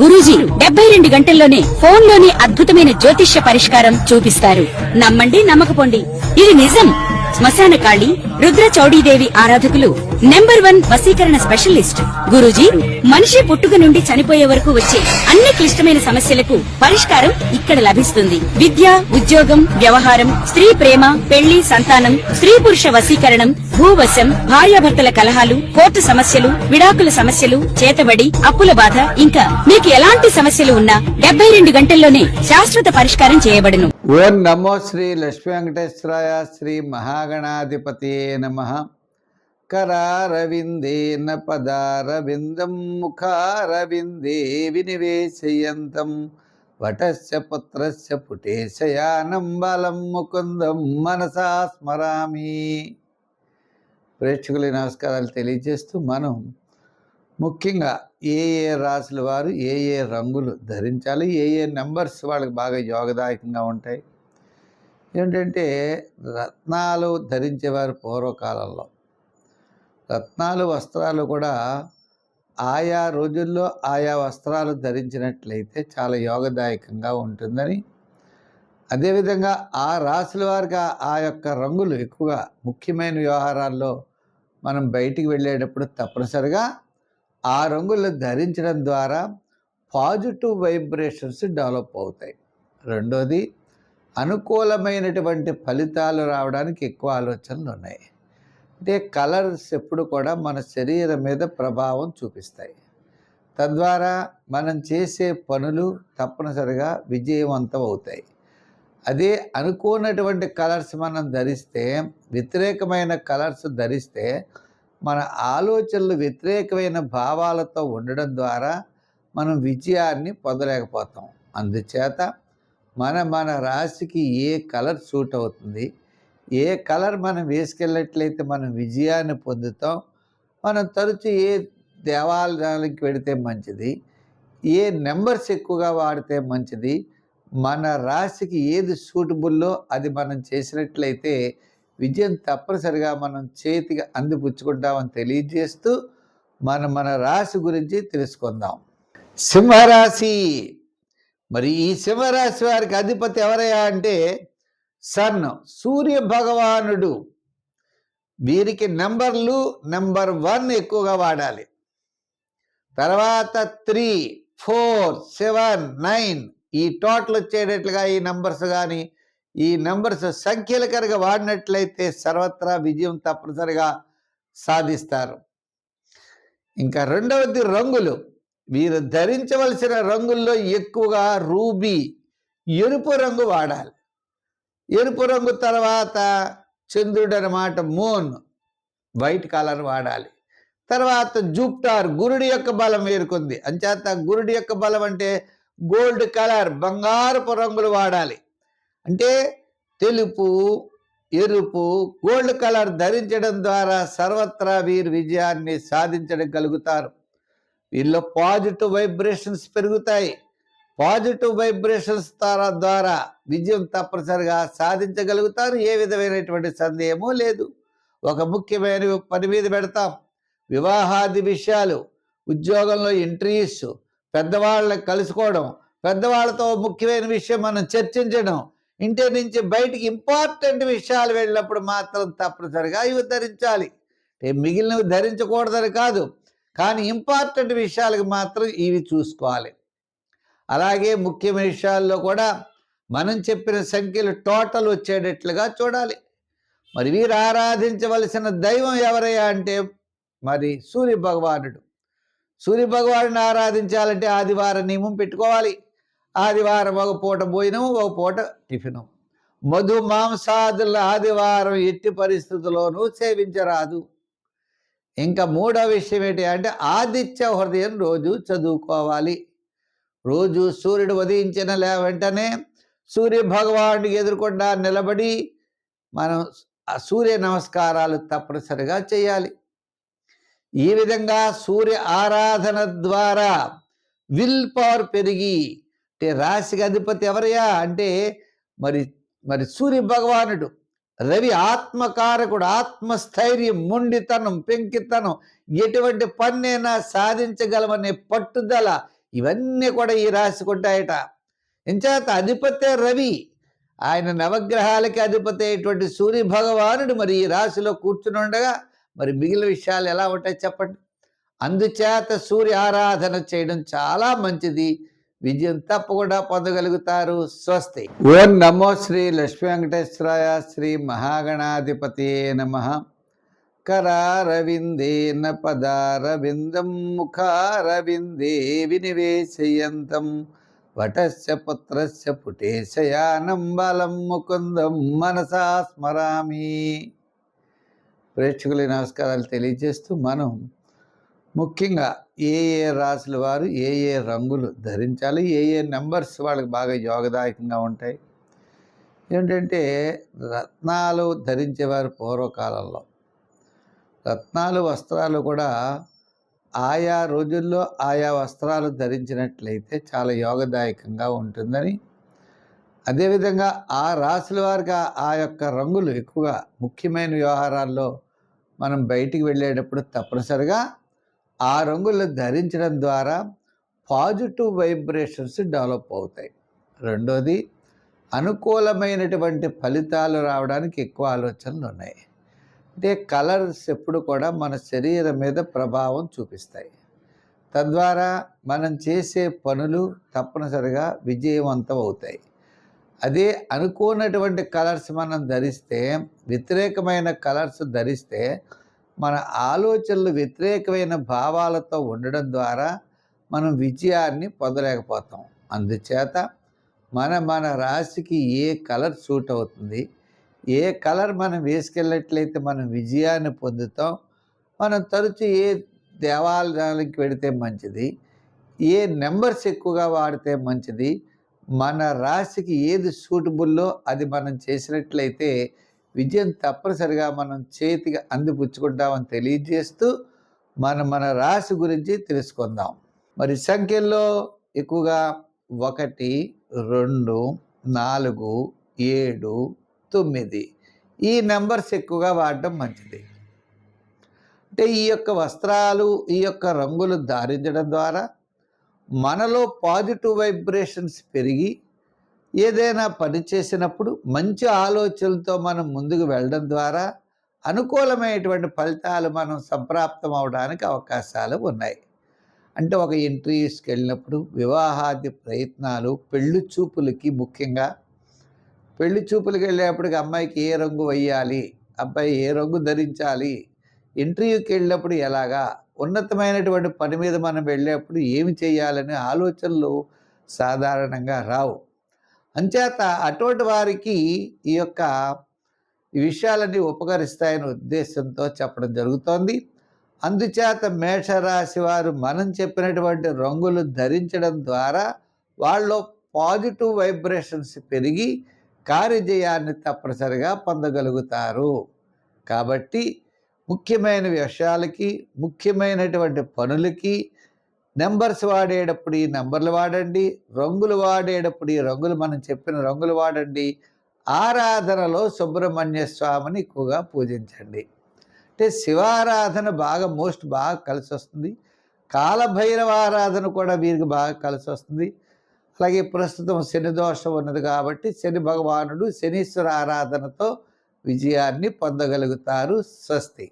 గురూజీ 72 గంటల్లోనే ఫోన్ లోని అద్భుతమైన జ్యోతిష్య పరిష్కారం చూపిస్తారు. నమ్మండి, నమ్మకపోండి, ఇది నిజం. శ్మశాన కాళి రుద్ర చౌడీదేవి ఆరాధకులు నంబర్ 1 వశీకరణ స్పెషలిస్ట్. గురూజీ మనిషి పుట్టుక నుండి చనిపోయే వరకు వచ్చే అన్ని క్లిష్టమైన సమస్యలకు పరిష్కారం ఇక్కడ లభిస్తుంది. విద్య, ఉద్యోగం, వ్యవహారం, స్త్రీ ప్రేమ, పెళ్లి, సంతానం, స్త్రీ పురుష వశీకరణం, భూవశం, భార్యాభర్తల కలహాలు, కోర్టు సమస్యలు, విడాకుల సమస్యలు, చేతబడి, అప్పుల బాధ, ఇంకా మీకు ఎలాంటి సమస్యలు ఉన్నా 72 గంటల్లోనే శాశ్వత పరిష్కారం చేయబడును. ఓం నమో శ్రీ లక్ష్మీ వెంకటేశ్వరాయ. శ్రీ మహాగణాధిపతే నమః. కరారవిందేన పదారవిందం ముఖారవిందే వినివేశయంతం వటస్య పుత్రస్య పుటేశయానం బలం ముకుందం మనసా స్మరామి. ప్రేక్షకుల నమస్కారాలు తెలియజేస్తూ మనం ముఖ్యంగా ఏ రాశుల వారు ఏ రంగులు ధరించాలి, ఏ నెంబర్స్ వాళ్ళకి బాగా యోగదాయకంగా ఉంటాయి. ఏంటంటే రత్నాలు ధరించేవారు పూర్వకాలంలో రత్నాలు వస్త్రాలు కూడా ఆయా రోజుల్లో ఆయా వస్త్రాలు ధరించినట్లయితే చాలా యోగదాయకంగా ఉంటుందని, అదేవిధంగా ఆ రాశుల వారికి ఆ యొక్క రంగులు ఎక్కువగా ముఖ్యమైన వ్యవహారాల్లో మనం బయటికి వెళ్ళేటప్పుడు తప్పనిసరిగా ఆ రంగులు ధరించడం ద్వారా పాజిటివ్ వైబ్రేషన్స్ డెవలప్ అవుతాయి. రెండోది, అనుకూలమైనటువంటి ఫలితాలు రావడానికి ఎక్కువ ఆలోచనలు ఉన్నాయి. అంటే కలర్స్ ఎప్పుడు కూడా మన శరీరం మీద ప్రభావం చూపిస్తాయి. తద్వారా మనం చేసే పనులు తప్పనిసరిగా విజయవంతం అవుతాయి. అదే అనుకోనటువంటి కలర్స్ మనం ధరిస్తే, వ్యతిరేకమైన కలర్స్ ధరిస్తే మన ఆలోచనలు వ్యతిరేకమైన భావాలతో ఉండడం ద్వారా మనం విజయాన్ని పొందలేకపోతాం. అందుచేత మన రాశికి ఏ కలర్ సూట్ అవుతుంది, ఏ కలర్ మనం వేసుకెళ్ళినట్లయితే మనం విజయాన్ని పొందుతాం, మనం తరచు ఏ దేవాలయానికి వెడితే మంచిది, ఏ నెంబర్స్ ఎక్కువగా వాడితే మంచిది, మన రాశికి ఏది సూటబుల్లో అది మనం చేసినట్లయితే విజయం తప్పనిసరిగా మనం చేతికి అందిపుచ్చుకుంటామని తెలియజేస్తూ మన రాశి గురించి తెలుసుకుందాం. సింహరాశి. మరి ఈ సింహరాశి వారికి అధిపతి ఎవరయ్యా అంటే సన్, సూర్య భగవానుడు. వీరికి నెంబర్ 1 ఎక్కువగా వాడాలి. తర్వాత 3, 4, 7, 9 ఈ టోటల్ వచ్చేటట్లుగా ఈ నెంబర్స్ కానీ ఈ నెంబర్స్ సంఖ్యలు కనుక వాడినట్లయితే సర్వత్రా విజయం తప్పనిసరిగా సాధిస్తారు. ఇంకా రెండవది రంగులు. వీరు ధరించవలసిన రంగుల్లో ఎక్కువగా రూబీ, ఎరుపు రంగు వాడాలి. ఎరుపు రంగు తర్వాత చంద్రుడు అన్నమాట, మూన్, వైట్ కలర్ వాడాలి. తర్వాత జూపిటర్, గురుడి యొక్క బలం వేరుకుంది. అంచేత గురుడి యొక్క బలం అంటే గోల్డ్ కలర్, బంగారపు రంగులు వాడాలి. అంటే తెలుపు, ఎరుపు, గోల్డ్ కలర్ ధరించడం ద్వారా సర్వత్రా వీరు విజయాన్ని సాధించగలుగుతారు. వీళ్ళలో పాజిటివ్ వైబ్రేషన్స్ పెరుగుతాయి. పాజిటివ్ వైబ్రేషన్స్ ద్వారా విజయం తప్పనిసరిగా సాధించగలుగుతారు. ఏ విధమైనటువంటి సందేహము లేదు. ఒక ముఖ్యమైన పని మీద పెడతాం, వివాహాది విషయాలు, ఉద్యోగంలో ఇంటర్వ్యూస్, పెద్దవాళ్ళని కలుసుకోవడం, పెద్దవాళ్ళతో ముఖ్యమైన విషయం మనం చర్చించడం, ఇంటి నుంచి బయటికి ఇంపార్టెంట్ విషయాలు వెళ్ళినప్పుడు మాత్రం తప్పనిసరిగా ఇవి ధరించాలి. మిగిలినవి ధరించకూడదని కాదు, కానీ ఇంపార్టెంట్ విషయాలకు మాత్రం ఇవి చూసుకోవాలి. అలాగే ముఖ్యమైన విషయాల్లో కూడా మనం చెప్పిన సంఖ్యలు టోటల్ వచ్చేటట్లుగా చూడాలి. మరి వీరు ఆరాధించవలసిన దైవం ఎవరయ్యా అంటే మరి సూర్య భగవానుడు. సూర్య భగవానుడిని ఆరాధించాలంటే ఆదివారం నియమం పెట్టుకోవాలి. ఆదివారం ఒక పూట భోజనం, ఒక పూట టిఫిను. మధు మాంసాదుల ఆదివారం ఎట్టి పరిస్థితుల్లోనూ సేవించరాదు. ఇంకా మూడో విషయం ఏంటి అంటే ఆదిత్య హృదయం రోజు చదువుకోవాలి. రోజు సూర్యుడు ఉదయించిన వెంటనే సూర్య భగవానుడికి ఎదురుకుండా నిలబడి మనం సూర్య నమస్కారాలు తప్పనిసరిగా చేయాలి. ఈ విధంగా సూర్య ఆరాధన ద్వారా విల్ పవర్ పెరిగి, అంటే రాశికి అధిపతి ఎవరయ్యా అంటే మరి సూర్య భగవానుడు. రవి ఆత్మకారకుడు. ఆత్మస్థైర్యం, మొండితనం, పెంకితనం, ఎటువంటి పన్నైనా సాధించగలమనే పట్టుదల, ఇవన్నీ కూడా ఈ రాశికి ఉంటాయట. ఎంచేత అధిపతే రవి, ఆయన నవగ్రహాలకి అధిపతి అయినటువంటి సూర్య భగవానుడు మరి ఈ రాశిలో కూర్చుని ఉండగా మరి మిగిలిన విషయాలు ఎలా ఉంటాయి చెప్పండి. అందుచేత సూర్య ఆరాధన చేయడం చాలా మంచిది. విజయం తప్పకుండా పొందగలుగుతారు. స్వస్తి. ఓం నమో శ్రీ లక్ష్మీ వెంకటేశ్వరాయ. శ్రీ మహాగణాధిపతియే నమః. కరారవిందేన పదారవిందం ముఖారవిందే వినివేశయంతం వటస్య పుత్రస్య పుటేశయానం బలం ముకుందం మనసా స్మరామి. ప్రేక్షకుల నమస్కారాలు తెలియజేస్తూ మనం ముఖ్యంగా ఏ రాశుల వారు ఏ రంగులు ధరించాలి, ఏ నెంబర్స్ వాళ్ళకి బాగా యోగదాయకంగా ఉంటాయి. ఏంటంటే రత్నాలు ధరించేవారు పూర్వకాలంలో రత్నాలు వస్త్రాలు కూడా ఆయా రోజుల్లో ఆయా వస్త్రాలు ధరించినట్లయితే చాలా యోగదాయకంగా ఉంటుందని, అదేవిధంగా ఆ రాశుల వారికి ఆ యొక్క రంగులు ఎక్కువగా ముఖ్యమైన వ్యవహారాల్లో మనం బయటికి వెళ్ళేటప్పుడు తప్పనిసరిగా ఆ రంగులు ధరించడం ద్వారా పాజిటివ్ వైబ్రేషన్స్ డెవలప్ అవుతాయి. రెండోది, అనుకూలమైనటువంటి ఫలితాలు రావడానికి ఎక్కువ ఆలోచనలు ఉన్నాయి. అంటే కలర్స్ ఎప్పుడు కూడా మన శరీరం మీద ప్రభావం చూపిస్తాయి. తద్వారా మనం చేసే పనులు తప్పనిసరిగా విజయవంతం అవుతాయి. అదే అనుకోనటువంటి కలర్స్ మనం ధరిస్తే, వ్యతిరేకమైన కలర్స్ ధరిస్తే మన ఆలోచనలు వ్యతిరేకమైన భావాలతో ఉండడం ద్వారా మనం విజయాన్ని పొందలేకపోతాం. అందుచేత మన రాశికి ఏ కలర్ సూట్ అవుతుంది, ఏ కలర్ మనం వేసుకెళ్ళినట్లయితే మనం విజయాన్ని పొందుతాం, మనం తరచు ఏ దేవాలయానికి వెళితే మంచిది, ఏ నెంబర్స్ ఎక్కువగా వాడితే మంచిది, మన రాశికి ఏది సూటబుల్లో అది మనం చేసినట్లయితే విజయం తప్పనిసరిగా మనం చేతికి అందిపుచ్చుకుంటామని తెలియజేస్తూ మన రాశి గురించి తెలుసుకుందాం. మరి సంఖ్యల్లో ఎక్కువగా 1, 2, 4, 7, 9 ఈ నెంబర్స్ ఎక్కువగా వాడటం మంచిది. అంటే ఈ యొక్క వస్త్రాలు, ఈ యొక్క రంగులు ధరించడం ద్వారా మనలో పాజిటివ్ వైబ్రేషన్స్ పెరిగి ఏదైనా పని చేసినప్పుడు మంచి ఆలోచనలతో మనం ముందుకు వెళ్ళడం ద్వారా అనుకూలమైనటువంటి ఫలితాలు మనం సంప్రాప్తం అవడానికి అవకాశాలు ఉన్నాయి. అంటే ఒక ఇంటర్వ్యూస్కి వెళ్ళినప్పుడు, వివాహాది ప్రయత్నాలు, పెళ్లి చూపులకి, ముఖ్యంగా పెళ్లి చూపులకి వెళ్ళేప్పటికి అమ్మాయికి ఏ రంగు వేయాలి, అబ్బాయి ఏ రంగు ధరించాలి, ఇంటర్వ్యూకి వెళ్ళినప్పుడు ఎలాగా, ఉన్నతమైనటువంటి పని మీద మనం వెళ్ళేప్పుడు ఏమి చేయాలనే ఆలోచనలు సాధారణంగా రావు. అంచేత అటువంటి వారికి ఈ యొక్క విషయాలన్నీ ఉపకరిస్తాయనే ఉద్దేశంతో చెప్పడం జరుగుతోంది. అందుచేత మేషరాశి వారు మనం చెప్పినటువంటి రంగులు ధరించడం ద్వారా వాళ్ళలో పాజిటివ్ వైబ్రేషన్స్ పెరిగి కార్యజయాన్ని తప్పనిసరిగా పొందగలుగుతారు. కాబట్టి ముఖ్యమైన విషయాలకి, ముఖ్యమైనటువంటి పనులకి నెంబర్స్ వాడేటప్పుడు ఈ నెంబర్లు వాడండి, రంగులు వాడేటప్పుడు ఈ రంగులు, మనం చెప్పిన రంగులు వాడండి. ఆరాధనలో సుబ్రహ్మణ్య స్వామిని ఎక్కువగా పూజించండి. అంటే శివారాధన బాగా కలిసి వస్తుంది. కాలభైరవ ఆరాధన కూడా వీరికి బాగా కలిసి వస్తుంది. అలాగే ప్రస్తుతం శని దోషం ఉన్నది కాబట్టి శని భగవానుడు, శనీశ్వర ఆరాధనతో విజయాన్ని పొందగలుగుతారు. స్వస్తి.